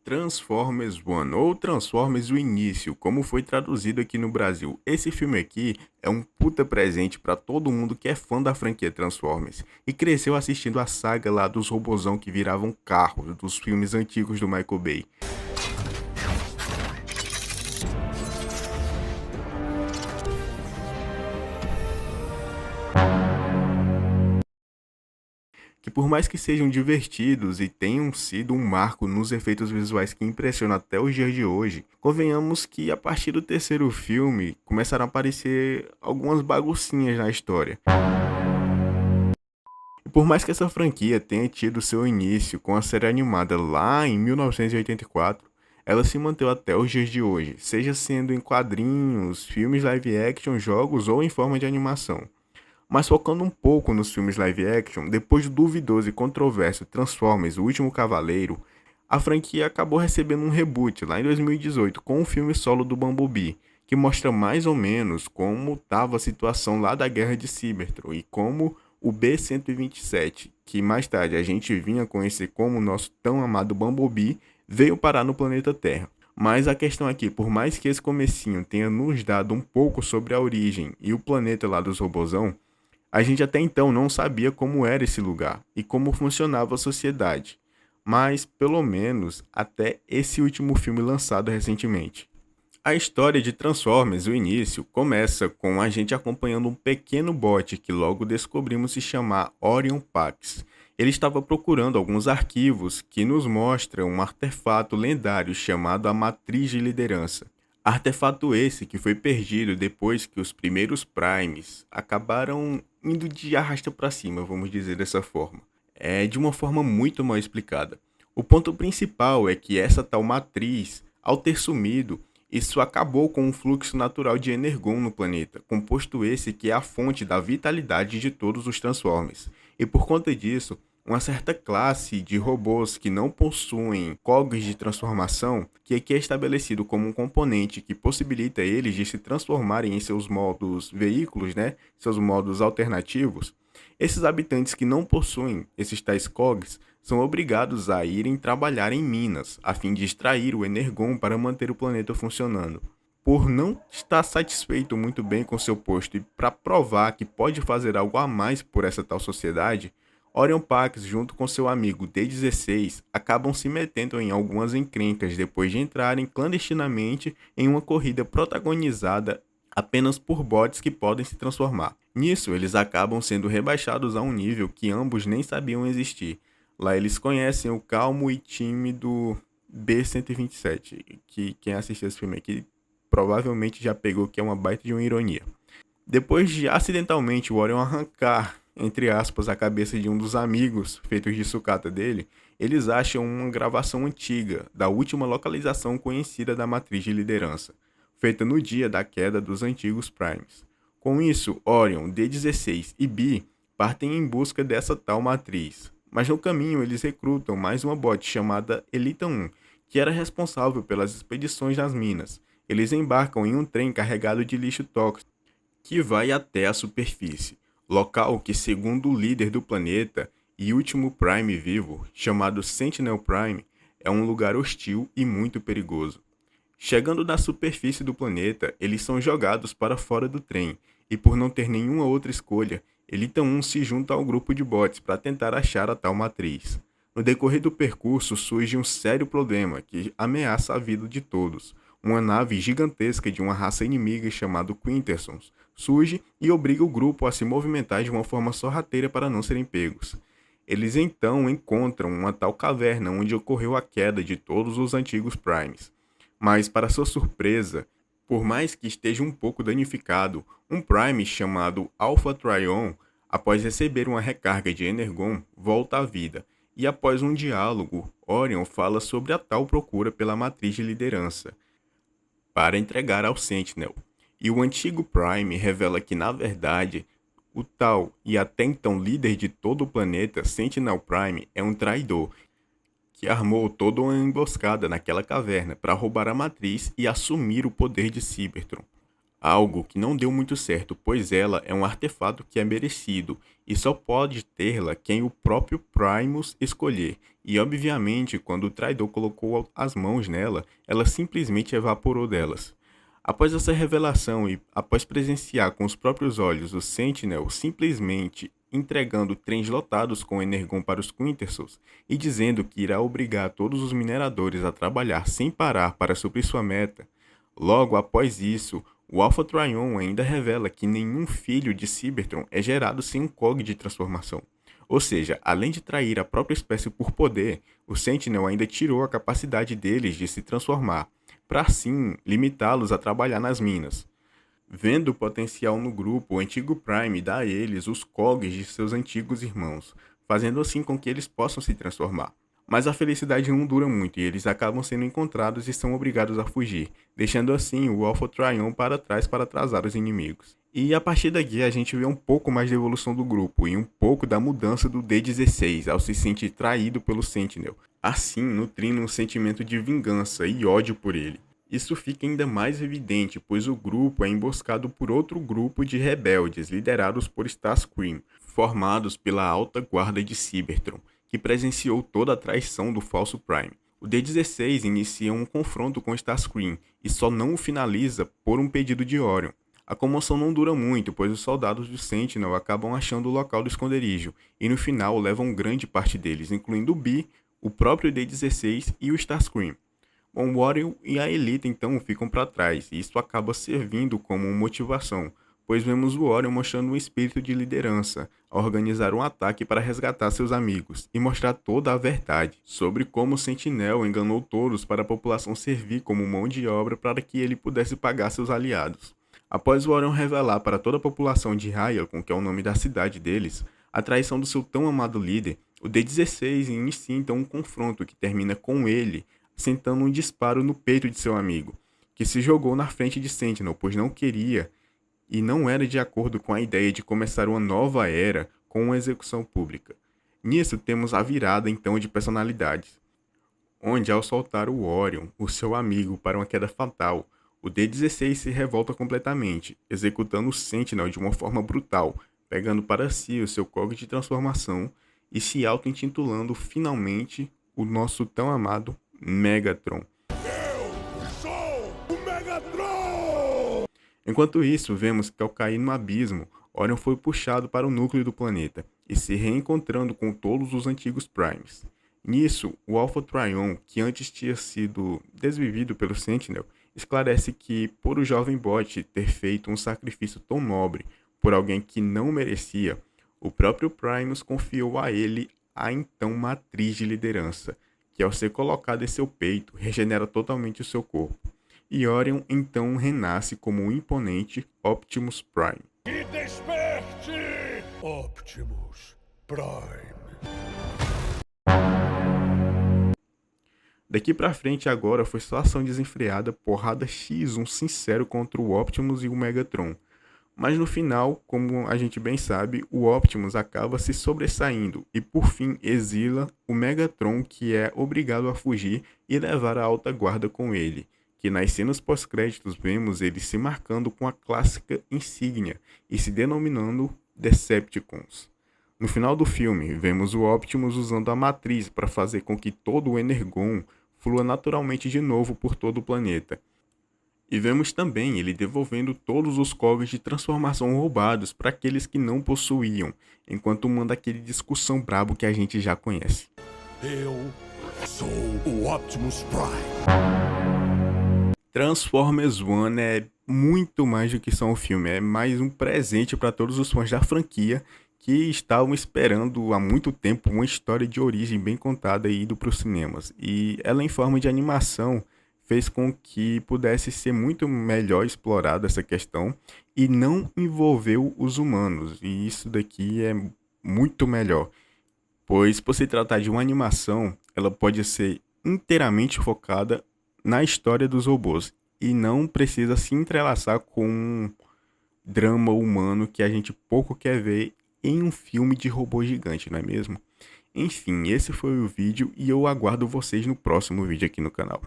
Transformers One ou Transformers O Início, como foi traduzido aqui no Brasil. Esse filme aqui é um puta presente pra todo mundo que é fã da franquia Transformers e cresceu assistindo a saga lá dos robozão que viravam carros dos filmes antigos do Michael Bay. Que por mais que sejam divertidos e tenham sido um marco nos efeitos visuais que impressionam até os dias de hoje, convenhamos que a partir do terceiro filme começaram a aparecer algumas baguncinhas na história. E por mais que essa franquia tenha tido seu início com a série animada lá em 1984, ela se manteve até os dias de hoje, seja sendo em quadrinhos, filmes live action, jogos ou em forma de animação. Mas focando um pouco nos filmes live action, depois do duvidoso e controverso Transformers: O Último Cavaleiro, a franquia acabou recebendo um reboot lá em 2018 com o filme solo do Bumblebee, que mostra mais ou menos como estava a situação lá da Guerra de Cybertron e como o B-127, que mais tarde a gente vinha conhecer como o nosso tão amado Bumblebee, veio parar no planeta Terra. Mas a questão aqui, por mais que esse comecinho tenha nos dado um pouco sobre a origem e o planeta lá dos robozão, a gente até então não sabia como era esse lugar e como funcionava a sociedade, mas pelo menos até esse último filme lançado recentemente. A história de Transformers, o início, começa com a gente acompanhando um pequeno bot que logo descobrimos se chamar Orion Pax. Ele estava procurando alguns arquivos que nos mostram um artefato lendário chamado a Matriz de Liderança. Artefato esse que foi perdido depois que os primeiros Primes acabaram indo de arrasta para cima, vamos dizer dessa forma. É de uma forma muito mal explicada. O ponto principal é que essa tal matriz, ao ter sumido, isso acabou com o fluxo natural de Energon no planeta, composto esse que é a fonte da vitalidade de todos os Transformers. E por conta disso, uma certa classe de robôs que não possuem cogs de transformação, que aqui é estabelecido como um componente que possibilita eles de se transformarem em seus modos veículos, né, seus modos alternativos, esses habitantes que não possuem esses tais cogs são obrigados a irem trabalhar em minas, a fim de extrair o Energon para manter o planeta funcionando. Por não estar satisfeito muito bem com seu posto e para provar que pode fazer algo a mais por essa tal sociedade, Orion Pax, junto com seu amigo D-16, acabam se metendo em algumas encrencas depois de entrarem clandestinamente em uma corrida protagonizada apenas por bots que podem se transformar. Nisso, eles acabam sendo rebaixados a um nível que ambos nem sabiam existir. Lá eles conhecem o calmo e tímido B-127, que quem assistiu esse filme aqui provavelmente já pegou que é uma baita de uma ironia. Depois de acidentalmente o Orion arrancar, entre aspas, a cabeça de um dos amigos feitos de sucata dele, eles acham uma gravação antiga da última localização conhecida da matriz de liderança, feita no dia da queda dos antigos Primes. Com isso, Orion, D-16 e B partem em busca dessa tal matriz, mas no caminho eles recrutam mais uma bot chamada Elita 1, que era responsável pelas expedições nas minas. Eles embarcam em um trem carregado de lixo tóxico que vai até a superfície, local que, segundo o líder do planeta e último Prime vivo, chamado Sentinel Prime, é um lugar hostil e muito perigoso. Chegando na superfície do planeta, eles são jogados para fora do trem, e por não ter nenhuma outra escolha, Elita 1 se junta ao grupo de bots para tentar achar a tal matriz. No decorrer do percurso surge um sério problema que ameaça a vida de todos. Uma nave gigantesca de uma raça inimiga chamada Quintessons surge e obriga o grupo a se movimentar de uma forma sorrateira para não serem pegos. Eles então encontram uma tal caverna onde ocorreu a queda de todos os antigos Primes. Mas, para sua surpresa, por mais que esteja um pouco danificado, um Prime chamado Alpha Trion, após receber uma recarga de Energon, volta à vida. E após um diálogo, Orion fala sobre a tal procura pela matriz de liderança para entregar ao Sentinel. E o antigo Prime revela que, na verdade, o tal e até então líder de todo o planeta, Sentinel Prime, é um traidor que armou toda uma emboscada naquela caverna para roubar a matriz e assumir o poder de Cybertron. Algo que não deu muito certo, pois ela é um artefato que é merecido e só pode tê-la quem o próprio Primus escolher. E obviamente, quando o traidor colocou as mãos nela, ela simplesmente evaporou delas. Após essa revelação e após presenciar com os próprios olhos o Sentinel simplesmente entregando trens lotados com Energon para os Quintessons e dizendo que irá obrigar todos os mineradores a trabalhar sem parar para suprir sua meta, logo após isso, o Alpha Trion ainda revela que nenhum filho de Cybertron é gerado sem um cog de transformação. Ou seja, além de trair a própria espécie por poder, o Sentinel ainda tirou a capacidade deles de se transformar, para assim limitá-los a trabalhar nas minas. Vendo o potencial no grupo, o antigo Prime dá a eles os cogs de seus antigos irmãos, fazendo assim com que eles possam se transformar. Mas a felicidade não dura muito e eles acabam sendo encontrados e são obrigados a fugir, deixando assim o Alpha Trion para trás para atrasar os inimigos. E a partir daqui a gente vê um pouco mais da evolução do grupo e um pouco da mudança do D16 ao se sentir traído pelo Sentinel, assim nutrindo um sentimento de vingança e ódio por ele. Isso fica ainda mais evidente, pois o grupo é emboscado por outro grupo de rebeldes liderados por Starscream, formados pela alta guarda de Cybertron, que presenciou toda a traição do falso Prime. O D-16 inicia um confronto com Starscream e só não o finaliza por um pedido de Orion. A comoção não dura muito, pois os soldados do Sentinel acabam achando o local do esconderijo, e no final levam grande parte deles, incluindo o Bi, o próprio D-16 e o Starscream. Bom, o Orion e a Elite então ficam para trás, e isso acaba servindo como motivação, pois vemos o Orion mostrando um espírito de liderança, ao organizar um ataque para resgatar seus amigos e mostrar toda a verdade sobre como o Sentinel enganou todos para a população servir como mão de obra para que ele pudesse pagar seus aliados. Após o Orion revelar para toda a população de Hyakon, que é o nome da cidade deles, a traição do seu tão amado líder, o D-16 inicia então um confronto que termina com ele sentando um disparo no peito de seu amigo, que se jogou na frente de Sentinel, pois não queria e não era de acordo com a ideia de começar uma nova era com uma execução pública. Nisso temos a virada então de personalidades, onde ao soltar o Orion, o seu amigo, para uma queda fatal, o D-16 se revolta completamente, executando o Sentinel de uma forma brutal, pegando para si o seu código de transformação e se auto-intitulando finalmente o nosso tão amado Megatron. Eu sou o Megatron! Enquanto isso, vemos que ao cair no abismo, Orion foi puxado para o núcleo do planeta e se reencontrando com todos os antigos Primes. Nisso, o Alpha Trion, que antes tinha sido desvivido pelo Sentinel, esclarece que, por o jovem bot ter feito um sacrifício tão nobre por alguém que não merecia, o próprio Primus confiou a ele a então matriz de liderança, que ao ser colocada em seu peito, regenera totalmente o seu corpo. E Orion então renasce como o imponente Optimus Prime. E desperte! Optimus Prime. Daqui pra frente agora foi só ação desenfreada, porrada X1 sincero contra o Optimus e o Megatron. Mas no final, como a gente bem sabe, o Optimus acaba se sobressaindo e por fim exila o Megatron, que é obrigado a fugir e levar a alta guarda com ele, que nas cenas pós-créditos vemos ele se marcando com a clássica insígnia e se denominando Decepticons. No final do filme, vemos o Optimus usando a matriz para fazer com que todo o Energon flua naturalmente de novo por todo o planeta. E vemos também ele devolvendo todos os cogs de transformação roubados para aqueles que não possuíam, enquanto manda aquele discussão brabo que a gente já conhece. Eu sou o Optimus Prime. Transformers One é muito mais do que só um filme, é mais um presente para todos os fãs da franquia que estavam esperando há muito tempo uma história de origem bem contada e indo para os cinemas. E ela em forma de animação fez com que pudesse ser muito melhor explorada essa questão e não envolveu os humanos. E isso daqui é muito melhor, pois por se tratar de uma animação, ela pode ser inteiramente focada na história dos robôs e não precisa se entrelaçar com um drama humano que a gente pouco quer ver em um filme de robô gigante, não é mesmo? Enfim, esse foi o vídeo e eu aguardo vocês no próximo vídeo aqui no canal.